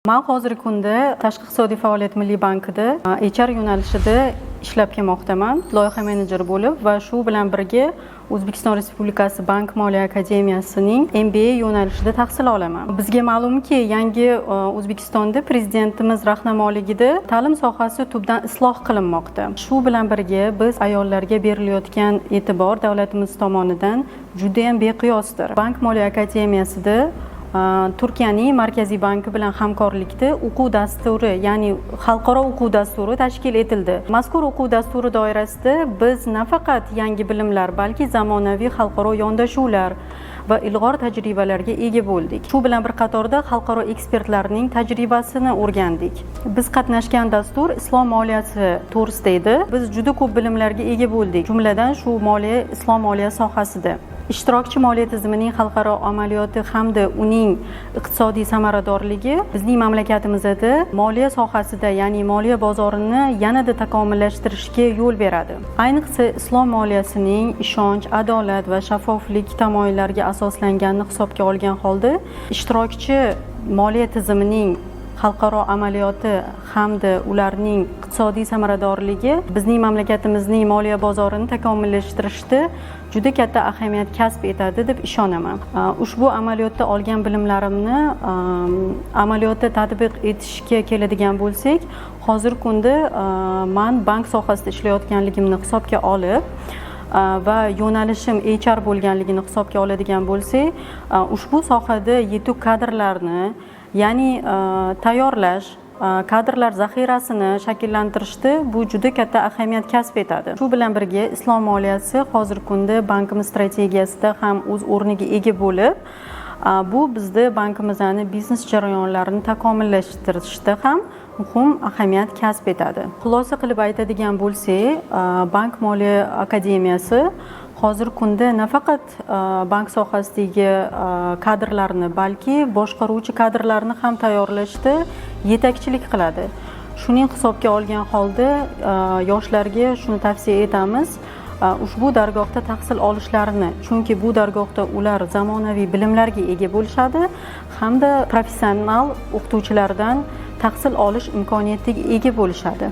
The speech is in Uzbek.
Men hozirgi kunda Tashqi iqtisodiy faoliyat milliy bankida HR yo'nalishida ishlab kelmoqdaman, loyiha menejeri bo'lib va shu bilan birga O'zbekiston Respublikasi Bank moliya akademiyasining MBA yo'nalishida tahsil olaman. Bizga ma'lumki, yangi O'zbekistonda prezidentimiz rahnamoligida ta'lim sohasi tubdan isloh qilinmoqda. Shu bilan birga biz ayollarga berilayotgan e'tibor davlatimiz tomonidan juda ham beqiyosdir. Bank moliya akademiyasida Turkiyaning Markaziy banki bilan hamkorlikda o'quv dasturi, ya'ni xalqaro o'quv dasturi tashkil etildi. Mazkur o'quv dasturi doirasida biz nafaqat yangi bilimlar, balki zamonaviy xalqaro yondashuvlar va ilg'or tajribalarga ega bo'ldik. Shu bilan bir qatorda xalqaro ekspertlarning tajribasini o'rgandik. Biz qatnashgan dastur islom moliyasi to'g'risida edi. Biz juda ko'p bilimlarga ega bo'ldik. Jumladan shu moliya, islom moliya sohasida. Ishtirokchi moliya tizimining xalqaro amaliyoti hamda uning iqtisodiy samaradorligi bizning mamlakatimizda moliya sohasida, ya'ni moliya bozorini yanada takomillashtirishga yo'l beradi. Ayniqsa islom moliyasining ishonch, adolat va shaffoflik tamoyillariga asoslanganini hisobga olgan holda ishtirokchi moliya tizimining xalqaro amaliyoti hamda ularning iqtisodiy samaradorligi bizning mamlakatimizning moliya bozorini takomillashtirishda juda katta ahamiyat kasb etadi deb ishonaman. Ushbu amaliyotda olgan bilimlarimni amaliyotda tatbiq etishga keladigan bo'lsak, hozirgi kunda men bank sohasida ishlayotganligimni hisobga olib va yo'nalishim HR bo'lganligini hisobga oladigan bo'lsak, ushbu sohada yetuk kadrlarni, ya'ni tayyorlash, kadrlar zaxirasini shakllantirishda bu juda katta ahamiyat kasb etadi. Shu bilan birga islom moliyasi hozirgi kunda bankimiz strategiyasida ham o'z o'rniga ega bo'lib, bu bizda bankimizning biznes jarayonlarini takomillashtirishda ham muhim ahamiyat kasb etadi. Xulosa qilib aytadigan bo'lsak, Bank moliya akademiyasi hozirgi kunda nafaqat bank sohasidagi kadrlarni, balki boshqaruvchi kadrlarni ham tayyorlashda yetakchilik qiladi. Shuning hisobga olgan holda yoshlarga shuni tavsiya etamiz, ushbu dargohda tahsil olishlarini, chunki bu dargohda ular zamonaviy bilimlarga ega bo'lishadi hamda professional o'qituvchilardan tahsil olish imkoniyatiga ega bo'lishadi.